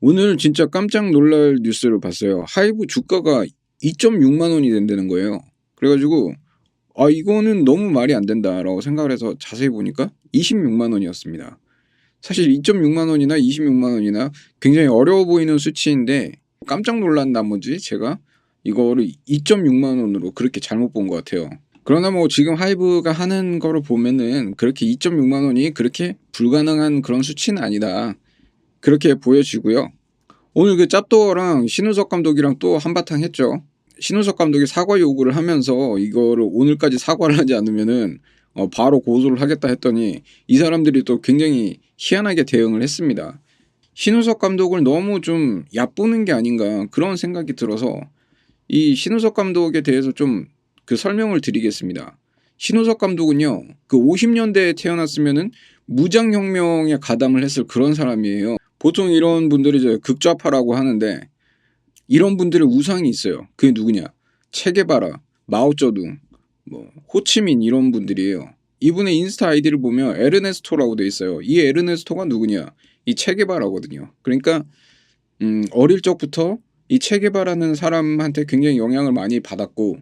오늘 진짜 깜짝 놀랄 뉴스를 봤어요. 하이브 주가가 2.6만 원이 된다는 거예요. 그래 가지고 '아 이거는 너무 말이 안 된다.'라고 생각을 해서 자세히 보니까 26만 원이었습니다. 사실 2.6만 원이나 26만 원이나 굉장히 어려워 보이는 수치인데 깜짝 놀란 나머지 제가 이거를 2.6만 원으로 그렇게 잘못 본 것 같아요. 그러나 뭐 지금 하이브가 하는 거를 보면은 그렇게 2.6만 원이 그렇게 불가능한 그런 수치는 아니다. 그렇게 보여지고요. 오늘 그 짭도어랑 신우석 감독이랑 또 한바탕 했죠. 신우석 감독이 사과 요구를 하면서 이거를 오늘까지 사과를 하지 않으면은 바로 고소를 하겠다 했더니 이 사람들이 또 굉장히 희한하게 대응을 했습니다. 신우석 감독을 너무 좀 얕보는 게 아닌가 그런 생각이 들어서 이 신우석 감독에 대해서 좀 그 설명을 드리겠습니다. 신우석 감독은요, 그 50년대에 태어났으면은 무장혁명에 가담을 했을 그런 사람이에요. 보통 이런 분들이 이제 극좌파라고 하는데 이런 분들의 우상이 있어요. 그게 누구냐? 체게바라, 마오쩌둥, 뭐 호치민 이런 분들이에요. 이분의 인스타 아이디를 보면 에르네스토라고 돼 있어요. 이 에르네스토가 누구냐? 이 체게바라거든요. 그러니까 어릴 적부터 이 체게바라는 사람한테 굉장히 영향을 많이 받았고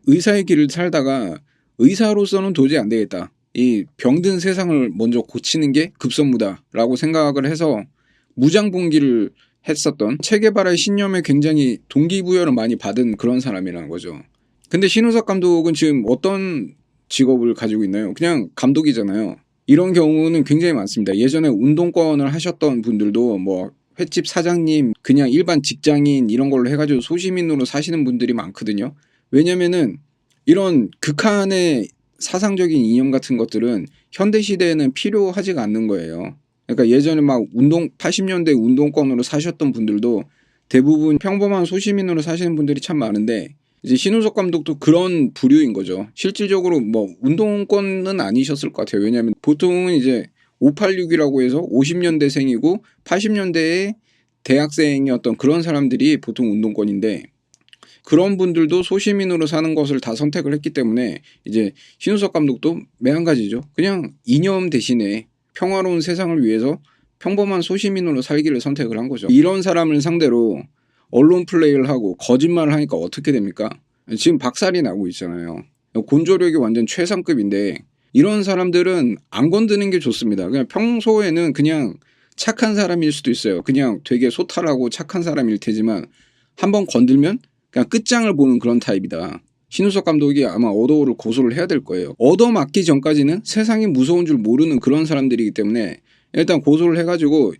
의사의 길을 살다가 의사로서는 도저히 안 되겠다. 이 병든 세상을 먼저 고치는 게 급선무다라고 생각을 해서 무장봉기를 했었던 체게바라의 신념에 굉장히 동기부여를 많이 받은 그런 사람이라는 거죠. 근데 신우석 감독은 지금 어떤 직업을 가지고 있나요? 그냥 감독이잖아요. 이런 경우는 굉장히 많습니다. 예전에 운동권을 하셨던 분들도 뭐 횟집 사장님, 그냥 일반 직장인 이런 걸로 해가지고 소시민으로 사시는 분들이 많거든요. 왜냐면은 이런 극한의 사상적인 이념 같은 것들은 현대 시대에는 필요하지가 않는 거예요. 그러니까 예전에 막 80년대 운동권으로 사셨던 분들도 대부분 평범한 소시민으로 사시는 분들이 참 많은데 이제 신우석 감독도 그런 부류인 거죠. 실질적으로 뭐 운동권은 아니셨을 것 같아요. 왜냐하면 보통은 이제 586이라고 해서 50년대생이고 80년대에 대학생이었던 그런 사람들이 보통 운동권인데 그런 분들도 소시민으로 사는 것을 다 선택을 했기 때문에 이제 신우석 감독도 매한가지죠. 그냥 이념 대신에 평화로운 세상을 위해서 평범한 소시민으로 살기를 선택을 한 거죠. 이런 사람을 상대로 언론 플레이를 하고 거짓말을 하니까 어떻게 됩니까? 지금 박살이 나고 있잖아요. 곤조력이 완전 최상급인데 이런 사람들은 안 건드는 게 좋습니다. 그냥 평소에는 그냥 착한 사람일 수도 있어요. 그냥 되게 소탈하고 착한 사람일 테지만 한번 건들면 그냥 끝장을 보는 그런 타입이다. 신우석 감독이 아마 어도우를 고소를 해야 될 거예요. 얻어맞기 전까지는 세상이 무서운 줄 모르는 그런 사람들이기 때문에 일단 고소를 해가지고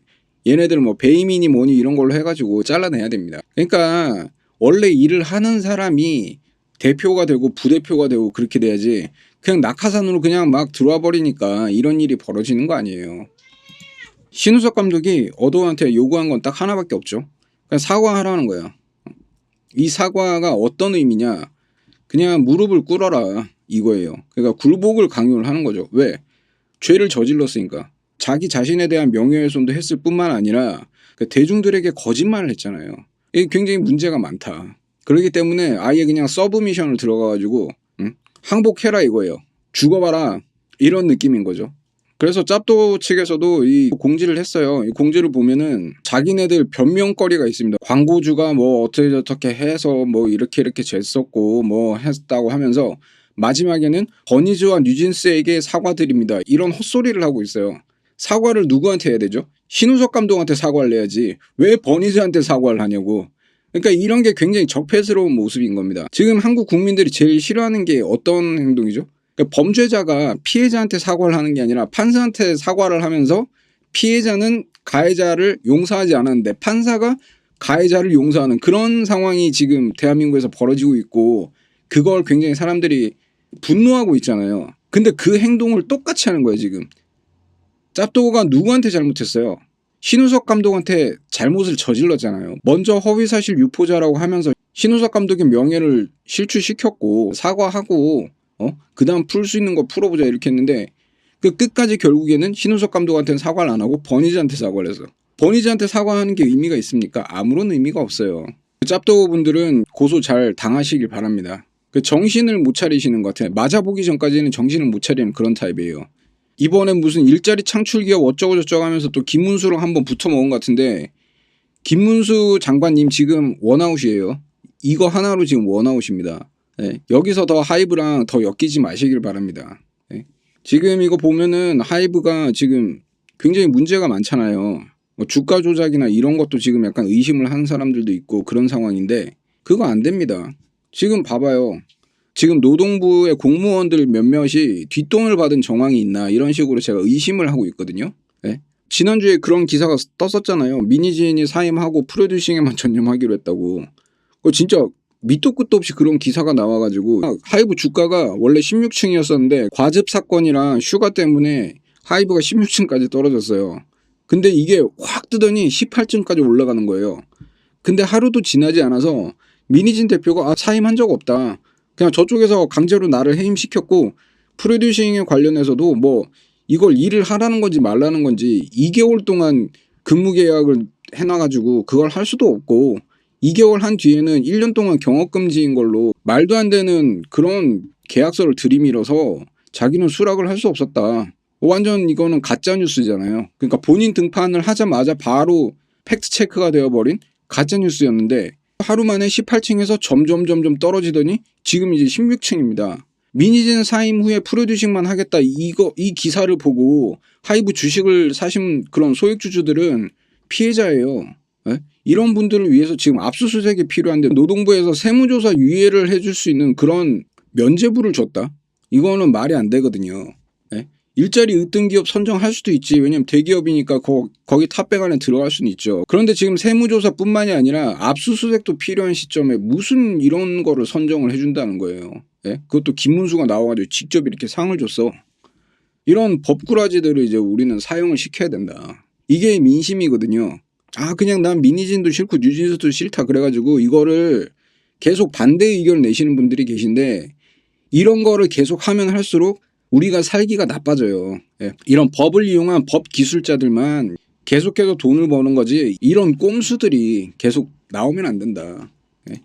얘네들 뭐 배임이니 뭐니 이런 걸로 해가지고 잘라내야 됩니다. 그러니까 원래 일을 하는 사람이 대표가 되고 부대표가 되고 그렇게 돼야지 그냥 낙하산으로 그냥 막 들어와 버리니까 이런 일이 벌어지는 거 아니에요. 신우석 감독이 어도우한테 요구한 건 딱 하나밖에 없죠. 그냥 사과하라는 거야. 이 사과가 어떤 의미냐? 그냥 무릎을 꿇어라 이거예요. 그러니까 굴복을 강요를 하는 거죠. 왜? 죄를 저질렀으니까. 자기 자신에 대한 명예훼손도 했을 뿐만 아니라 대중들에게 거짓말을 했잖아요. 이게 굉장히 문제가 많다. 그렇기 때문에 아예 그냥 서브미션을 들어가가지고 항복해라 이거예요. 죽어봐라 이런 느낌인 거죠. 그래서 짭도 측에서도 이 공지를 했어요. 이 공지를 보면은 자기네들 변명거리가 있습니다. 광고주가 뭐 어떻게 저렇게 해서 뭐 이렇게 쟀었고 뭐 했다고 하면서 마지막에는 버니즈와 뉴진스에게 사과드립니다. 이런 헛소리를 하고 있어요. 사과를 누구한테 해야 되죠? 신우석 감독한테 사과를 해야지 왜 버니즈한테 사과를 하냐고. 그러니까 이런 게 굉장히 적폐스러운 모습인 겁니다. 지금 한국 국민들이 제일 싫어하는 게 어떤 행동이죠? 그러니까 범죄자가 피해자한테 사과를 하는 게 아니라 판사한테 사과를 하면서 피해자는 가해자를 용서하지 않았는데 판사가 가해자를 용서하는 그런 상황이 지금 대한민국에서 벌어지고 있고 그걸 굉장히 사람들이 분노하고 있잖아요. 근데 그 행동을 똑같이 하는 거예요 지금. 짭도가 누구한테 잘못했어요? 신우석 감독한테 잘못을 저질렀잖아요. 먼저 허위사실 유포자라고 하면서 신우석 감독의 명예를 실추시켰고 사과하고 그 다음 풀 수 있는 거 풀어보자 이렇게 했는데 그 끝까지 결국에는 신우석 감독한테는 사과를 안 하고 버니즈한테 사과를 했어. 버니즈한테 사과하는 게 의미가 있습니까? 아무런 의미가 없어요. 짭도 분들은 고소 잘 당하시길 바랍니다. 정신을 못 차리시는 것 같아요. 맞아보기 전까지는 정신을 못 차리는 그런 타입이에요. 이번에 무슨 일자리 창출 기업 어쩌고저쩌고 하면서 또 김문수랑 한번 붙어먹은 것 같은데 김문수 장관님 지금 원아웃이에요. 이거 하나로 지금 원아웃입니다. 네. 여기서 더 하이브랑 더 엮이지 마시길 바랍니다. 네. 지금 이거 보면은 하이브가 지금 굉장히 문제가 많잖아요. 뭐 주가 조작이나 이런 것도 지금 약간 의심을 하는 사람들도 있고 그런 상황인데 그거 안 됩니다. 지금 봐봐요. 지금 노동부의 공무원들 몇몇이 뒷돈을 받은 정황이 있나 이런 식으로 제가 의심을 하고 있거든요. 네? 지난주에 그런 기사가 떴었잖아요. 미니진이 사임하고 프로듀싱에만 전념하기로 했다고. 그거 진짜 밑도 끝도 없이 그런 기사가 나와가지고 하이브 주가가 원래 16층이었었는데 과즙 사건이랑 슈가 때문에 하이브가 16층까지 떨어졌어요. 근데 이게 확 뜨더니 18층까지 올라가는 거예요. 근데 하루도 지나지 않아서 미니진 대표가 사임한 적 없다. 그냥 저쪽에서 강제로 나를 해임시켰고 프로듀싱에 관련해서도 뭐 이걸 일을 하라는 건지 말라는 건지 2개월 동안 근무 계약을 해놔가지고 그걸 할 수도 없고 2개월 한 뒤에는 1년 동안 경업금지인 걸로 말도 안 되는 그런 계약서를 들이밀어서 자기는 수락을 할 수 없었다. 완전 이거는 가짜 뉴스잖아요. 그러니까 본인 등판을 하자마자 바로 팩트 체크가 되어버린 가짜 뉴스였는데 하루 만에 18층에서 점점 떨어지더니 지금 이제 16층입니다. 미니진 사임 후에 프로듀싱만 하겠다 이 기사를 보고 하이브 주식을 사신 그런 소액주주들은 피해자예요. 네? 이런 분들을 위해서 지금 압수수색이 필요한데 노동부에서 세무조사 유예를 해줄 수 있는 그런 면죄부를 줬다? 이거는 말이 안 되거든요. 네? 일자리 으뜸 기업 선정할 수도 있지. 왜냐면 대기업이니까 거기 탑백 안에 들어갈 수는 있죠. 그런데 지금 세무조사뿐만이 아니라 압수수색도 필요한 시점에 무슨 이런 거를 선정을 해준다는 거예요. 네? 그것도 김문수가 나와가지고 직접 이렇게 상을 줬어. 이런 법꾸라지들을 이제 우리는 사용을 시켜야 된다. 이게 민심이거든요. 그냥 난 미니진도 싫고 뉴진스도 싫다 그래가지고 이거를 계속 반대 의견을 내시는 분들이 계신데 이런 거를 계속 하면 할수록 우리가 살기가 나빠져요. 예. 이런 법을 이용한 법 기술자들만 계속해서 돈을 버는 거지 이런 꼼수들이 계속 나오면 안 된다. 예.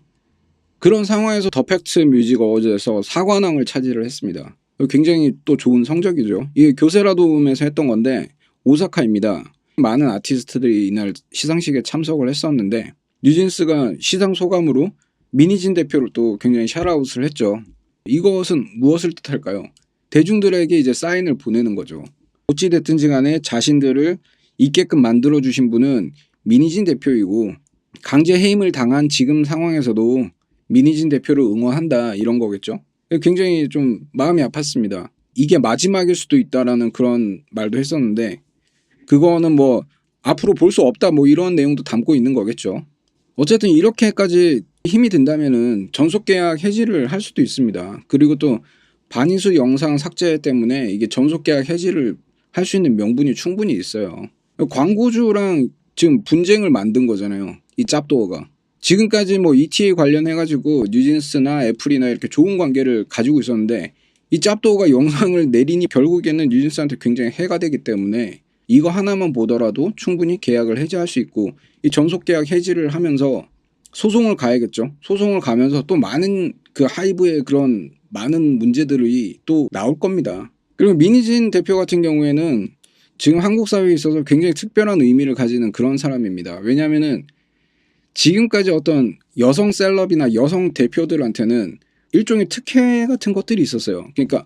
그런 상황에서 더 팩트 뮤직 어워즈에서 사관왕을 차지를 했습니다. 굉장히 또 좋은 성적이죠. 이게 교세라돔에서 했던 건데 오사카입니다. 많은 아티스트들이 이날 시상식에 참석을 했었는데 뉴진스가 시상 소감으로 미니진 대표를 또 굉장히 샤라웃을 했죠. 이것은 무엇을 뜻할까요? 대중들에게 이제 사인을 보내는 거죠. 어찌됐든지 간에 자신들을 있게끔 만들어주신 분은 미니진 대표이고 강제 해임을 당한 지금 상황에서도 미니진 대표를 응원한다 이런 거겠죠. 굉장히 좀 마음이 아팠습니다. 이게 마지막일 수도 있다라는 그런 말도 했었는데 그거는 뭐 앞으로 볼 수 없다 뭐 이런 내용도 담고 있는 거겠죠. 어쨌든 이렇게까지 힘이 든다면은 전속계약 해지를 할 수도 있습니다. 그리고 또 반인수 영상 삭제 때문에 이게 전속계약 해지를 할 수 있는 명분이 충분히 있어요. 광고주랑 지금 분쟁을 만든 거잖아요. 이 짭도어가. 지금까지 뭐 ETA 관련해가지고 뉴진스나 애플이나 이렇게 좋은 관계를 가지고 있었는데 이 짭도어가 영상을 내리니 결국에는 뉴진스한테 굉장히 해가 되기 때문에 이거 하나만 보더라도 충분히 계약을 해지할 수 있고 이 전속계약 해지를 하면서 소송을 가야겠죠. 소송을 가면서 또 많은 그 하이브의 그런 많은 문제들이 또 나올 겁니다. 그리고 미니진 대표 같은 경우에는 지금 한국 사회에 있어서 굉장히 특별한 의미를 가지는 그런 사람입니다. 왜냐하면은 지금까지 어떤 여성 셀럽이나 여성 대표들한테는 일종의 특혜 같은 것들이 있었어요. 그러니까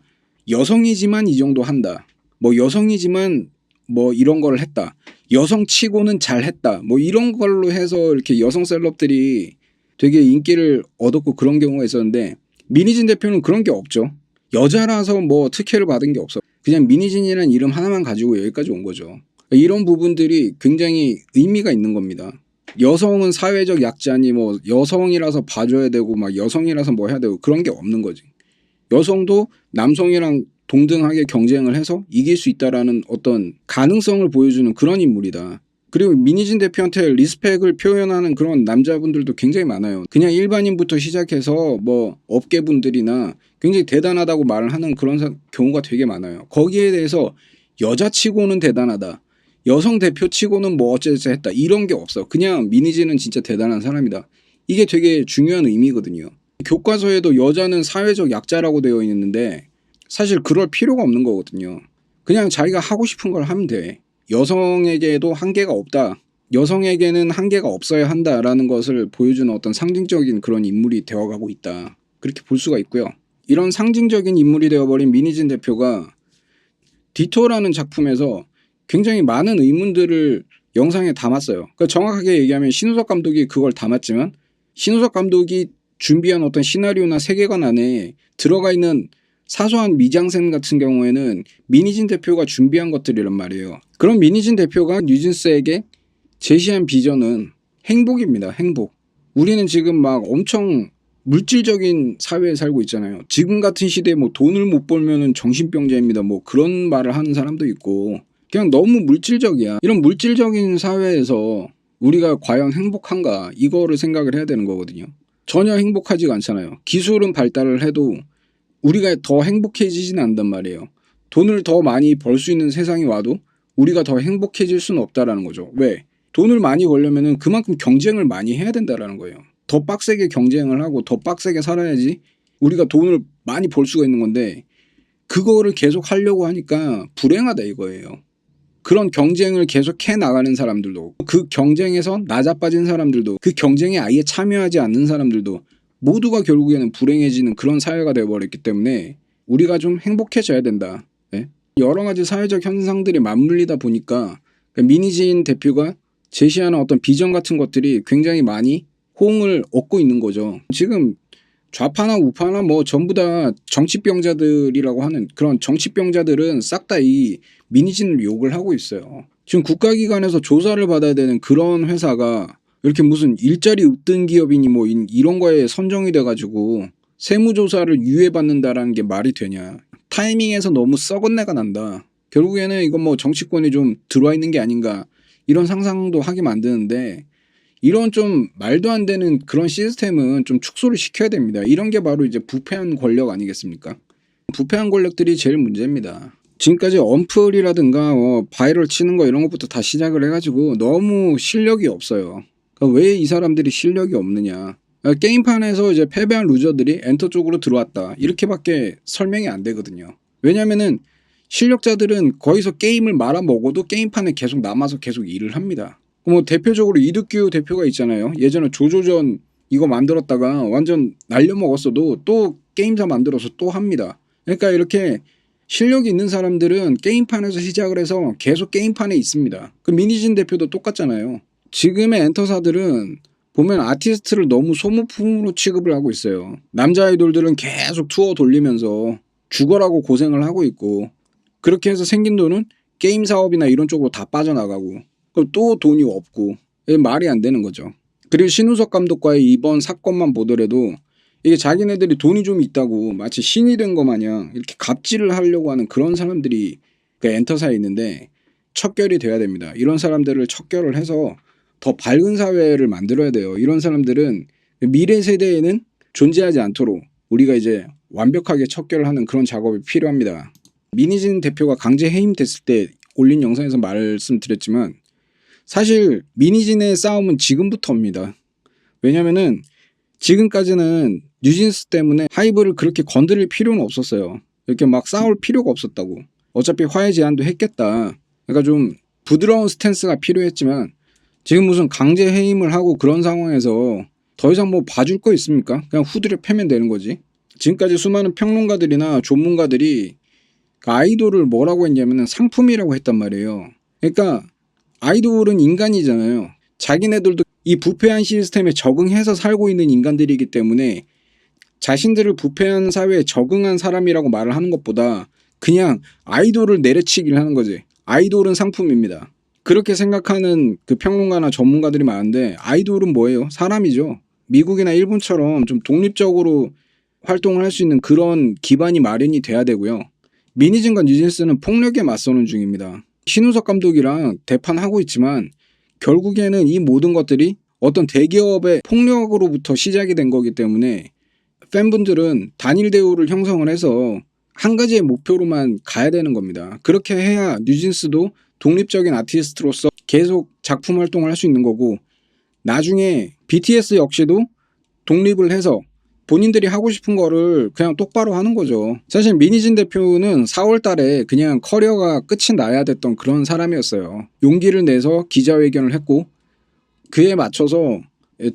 여성이지만 이 정도 한다. 뭐 여성이지만 뭐 이런 걸 했다. 여성치고는 잘했다. 뭐 이런 걸로 해서 이렇게 여성 셀럽들이 되게 인기를 얻었고 그런 경우가 있었는데 미니진 대표는 그런 게 없죠. 여자라서 뭐 특혜를 받은 게 없어. 그냥 미니진이라는 이름 하나만 가지고 여기까지 온 거죠. 이런 부분들이 굉장히 의미가 있는 겁니다. 여성은 사회적 약자니 뭐 여성이라서 봐줘야 되고 막 여성이라서 뭐 해야 되고 그런 게 없는 거지. 여성도 남성이랑 동등하게 경쟁을 해서 이길 수 있다라는 어떤 가능성을 보여주는 그런 인물이다. 그리고 미니진 대표한테 리스펙을 표현하는 그런 남자분들도 굉장히 많아요. 그냥 일반인부터 시작해서 뭐 업계분들이나 굉장히 대단하다고 말을 하는 그런 경우가 되게 많아요. 거기에 대해서 여자치고는 대단하다. 여성 대표치고는 뭐 어쩌저쩌 했다. 이런 게 없어. 그냥 미니진은 진짜 대단한 사람이다. 이게 되게 중요한 의미거든요. 교과서에도 여자는 사회적 약자라고 되어 있는데 사실 그럴 필요가 없는 거거든요. 그냥 자기가 하고 싶은 걸 하면 돼. 여성에게도 한계가 없다. 여성에게는 한계가 없어야 한다라는 것을 보여주는 어떤 상징적인 그런 인물이 되어가고 있다. 그렇게 볼 수가 있고요. 이런 상징적인 인물이 되어버린 민희진 대표가 디토라는 작품에서 굉장히 많은 의문들을 영상에 담았어요. 그러니까 정확하게 얘기하면 신우석 감독이 그걸 담았지만 신우석 감독이 준비한 어떤 시나리오나 세계관 안에 들어가 있는 사소한 미장센 같은 경우에는 민희진 대표가 준비한 것들이란 말이에요. 그럼 민희진 대표가 뉴진스에게 제시한 비전은 행복입니다. 행복. 우리는 지금 막 엄청 물질적인 사회에 살고 있잖아요. 지금 같은 시대에 뭐 돈을 못 벌면은 정신병자입니다. 뭐 그런 말을 하는 사람도 있고 그냥 너무 물질적이야. 이런 물질적인 사회에서 우리가 과연 행복한가 이거를 생각을 해야 되는 거거든요. 전혀 행복하지가 않잖아요. 기술은 발달을 해도 우리가 더 행복해지지는 않단 말이에요. 돈을 더 많이 벌 수 있는 세상이 와도 우리가 더 행복해질 수는 없다라는 거죠. 왜? 돈을 많이 벌려면은 그만큼 경쟁을 많이 해야 된다라는 거예요. 더 빡세게 경쟁을 하고 더 빡세게 살아야지 우리가 돈을 많이 벌 수가 있는 건데 그거를 계속 하려고 하니까 불행하다 이거예요. 그런 경쟁을 계속 해 나가는 사람들도 그 경쟁에서 나자빠진 사람들도 그 경쟁에 아예 참여하지 않는 사람들도 모두가 결국에는 불행해지는 그런 사회가 되어버렸기 때문에 우리가 좀 행복해져야 된다. 네? 여러 가지 사회적 현상들이 맞물리다 보니까 민희진 대표가 제시하는 어떤 비전 같은 것들이 굉장히 많이 호응을 얻고 있는 거죠. 지금 좌파나 우파나 뭐 전부 다 정치병자들이라고 하는 그런 정치병자들은 싹 다 이 민희진을 욕을 하고 있어요. 지금 국가기관에서 조사를 받아야 되는 그런 회사가 이렇게 무슨 일자리 으뜸 기업이니 뭐 이런 거에 선정이 돼가지고 세무조사를 유예받는다라는 게 말이 되냐. 타이밍에서 너무 썩은 내가 난다. 결국에는 이건 뭐 정치권이 좀 들어와 있는 게 아닌가 이런 상상도 하게 만드는데 이런 좀 말도 안 되는 그런 시스템은 좀 축소를 시켜야 됩니다. 이런 게 바로 이제 부패한 권력 아니겠습니까? 부패한 권력들이 제일 문제입니다. 지금까지 언플이라든가 바이럴 치는 거 이런 것부터 다 시작을 해가지고 너무 실력이 없어요. 그러니까 왜 이 사람들이 실력이 없느냐. 그러니까 게임판에서 이제 패배한 루저들이 엔터 쪽으로 들어왔다. 이렇게밖에 설명이 안 되거든요. 왜냐면은 실력자들은 거기서 게임을 말아먹어도 게임판에 계속 남아서 계속 일을 합니다. 뭐 대표적으로 이득규 대표가 있잖아요. 예전에 조조전 이거 만들었다가 완전 날려먹었어도 또 게임사 만들어서 또 합니다. 그러니까 이렇게 실력이 있는 사람들은 게임판에서 시작을 해서 계속 게임판에 있습니다. 그 민희진 대표도 똑같잖아요. 지금의 엔터사들은 보면 아티스트를 너무 소모품으로 취급을 하고 있어요. 남자 아이돌들은 계속 투어 돌리면서 죽어라고 고생을 하고 있고 그렇게 해서 생긴 돈은 게임 사업이나 이런 쪽으로 다 빠져나가고 또 돈이 없고 말이 안 되는 거죠. 그리고 신우석 감독과의 이번 사건만 보더라도 이게 자기네들이 돈이 좀 있다고 마치 신이 된 것 마냥 이렇게 갑질을 하려고 하는 그런 사람들이 그 엔터사에 있는데 척결이 돼야 됩니다. 이런 사람들을 척결을 해서 더 밝은 사회를 만들어야 돼요. 이런 사람들은 미래 세대에는 존재하지 않도록 우리가 이제 완벽하게 척결을 하는 그런 작업이 필요합니다. 민희진 대표가 강제 해임됐을 때 올린 영상에서 말씀드렸지만 사실 민희진의 싸움은 지금부터입니다. 왜냐면은 지금까지는 뉴진스 때문에 하이브를 그렇게 건드릴 필요는 없었어요. 이렇게 막 싸울 필요가 없었다고. 어차피 화해 제안도 했겠다. 그러니까 좀 부드러운 스탠스가 필요했지만 지금 무슨 강제 해임을 하고 그런 상황에서 더 이상 뭐 봐줄 거 있습니까? 그냥 후드려 패면 되는 거지. 지금까지 수많은 평론가들이나 전문가들이 아이돌을 뭐라고 했냐면 상품이라고 했단 말이에요. 그러니까 아이돌은 인간이잖아요. 자기네들도 이 부패한 시스템에 적응해서 살고 있는 인간들이기 때문에 자신들을 부패한 사회에 적응한 사람이라고 말을 하는 것보다 그냥 아이돌을 내려치기를 하는 거지. 아이돌은 상품입니다. 그렇게 생각하는 그 평론가나 전문가들이 많은데 아이돌은 뭐예요? 사람이죠. 미국이나 일본처럼 좀 독립적으로 활동을 할 수 있는 그런 기반이 마련이 돼야 되고요. 민희진과 뉴진스는 폭력에 맞서는 중입니다. 신우석 감독이랑 대판하고 있지만 결국에는 이 모든 것들이 어떤 대기업의 폭력으로부터 시작이 된 거기 때문에 팬분들은 단일 대우를 형성을 해서 한 가지의 목표로만 가야 되는 겁니다. 그렇게 해야 뉴진스도 독립적인 아티스트로서 계속 작품 활동을 할 수 있는 거고 나중에 BTS 역시도 독립을 해서 본인들이 하고 싶은 거를 그냥 똑바로 하는 거죠. 사실 민희진 대표는 4월 달에 그냥 커리어가 끝이 나야 됐던 그런 사람이었어요. 용기를 내서 기자회견을 했고 그에 맞춰서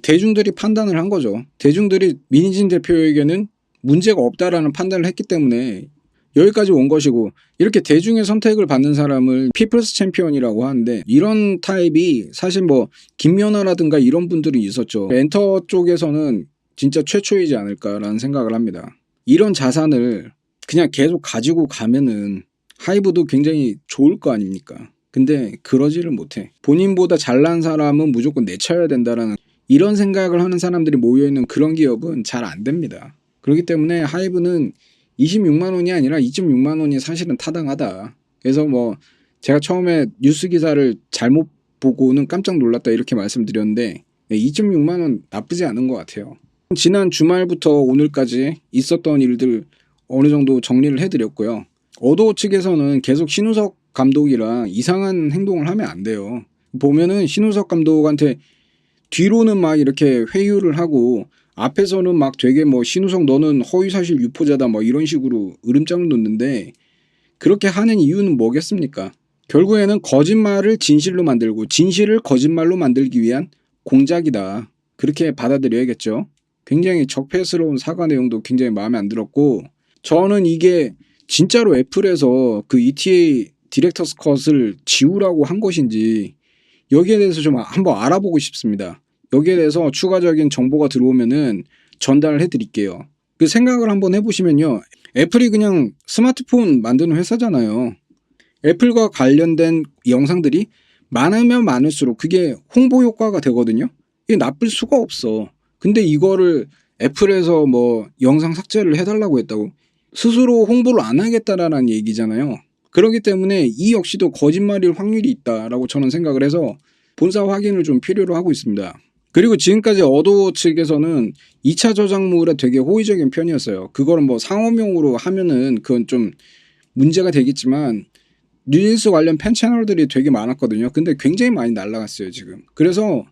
대중들이 판단을 한 거죠. 대중들이 민희진 대표에게는 문제가 없다라는 판단을 했기 때문에 여기까지 온 것이고, 이렇게 대중의 선택을 받는 사람을 피플스 챔피언이라고 하는데, 이런 타입이 사실 뭐 김연아라든가 이런 분들이 있었죠. 엔터 쪽에서는 진짜 최초이지 않을까라는 생각을 합니다. 이런 자산을 그냥 계속 가지고 가면은 하이브도 굉장히 좋을 거 아닙니까? 근데 그러지를 못해. 본인보다 잘난 사람은 무조건 내쳐야 된다라는 이런 생각을 하는 사람들이 모여있는 그런 기업은 잘 안 됩니다. 그렇기 때문에 하이브는 26만 원이 아니라 2.6만 원이 사실은 타당하다. 그래서 뭐 제가 처음에 뉴스 기사를 잘못 보고는 깜짝 놀랐다 이렇게 말씀드렸는데, 2.6만 원 나쁘지 않은 것 같아요. 지난 주말부터 오늘까지 있었던 일들 어느 정도 정리를 해드렸고요. 어도 측에서는 계속 신우석 감독이랑 이상한 행동을 하면 안 돼요. 보면은 신우석 감독한테 뒤로는 막 이렇게 회유를 하고 앞에서는 막 되게 뭐 신우석 너는 허위사실 유포자다 뭐 이런 식으로 으름장을 놓는데, 그렇게 하는 이유는 뭐겠습니까? 결국에는 거짓말을 진실로 만들고 진실을 거짓말로 만들기 위한 공작이다. 그렇게 받아들여야겠죠. 굉장히 적폐스러운 사과 내용도 굉장히 마음에 안 들었고, 저는 이게 진짜로 애플에서 그 ETA 디렉터스 컷을 지우라고 한 것인지 여기에 대해서 좀 한번 알아보고 싶습니다. 여기에 대해서 추가적인 정보가 들어오면은 전달을 해드릴게요. 그 생각을 한번 해보시면요. 애플이 그냥 스마트폰 만드는 회사잖아요. 애플과 관련된 영상들이 많으면 많을수록 그게 홍보 효과가 되거든요. 이게 나쁠 수가 없어. 근데 이거를 애플에서 뭐 영상 삭제를 해달라고 했다고 스스로 홍보를 안 하겠다라는 얘기잖아요. 그렇기 때문에 이 역시도 거짓말일 확률이 있다라고 저는 생각을 해서 본사 확인을 좀 필요로 하고 있습니다. 그리고 지금까지 어도 측에서는 2차 저작물에 되게 호의적인 편이었어요. 그거는 뭐 상업용으로 하면은 그건 좀 문제가 되겠지만 뉴진스 관련 팬 채널들이 되게 많았거든요. 근데 굉장히 많이 날라갔어요 지금. 그래서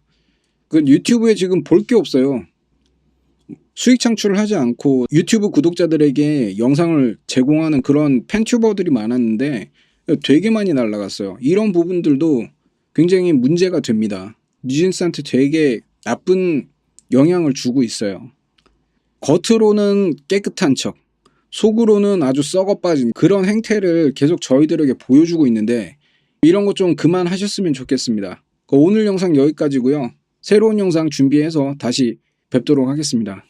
그 유튜브에 지금 볼 게 없어요. 수익 창출을 하지 않고 유튜브 구독자들에게 영상을 제공하는 그런 팬튜버들이 많았는데 되게 많이 날라갔어요. 이런 부분들도 굉장히 문제가 됩니다. 뉴진스한테 되게 나쁜 영향을 주고 있어요. 겉으로는 깨끗한 척, 속으로는 아주 썩어 빠진 그런 행태를 계속 저희들에게 보여주고 있는데, 이런 거 좀 그만하셨으면 좋겠습니다. 오늘 영상 여기까지고요. 새로운 영상 준비해서 다시 뵙도록 하겠습니다.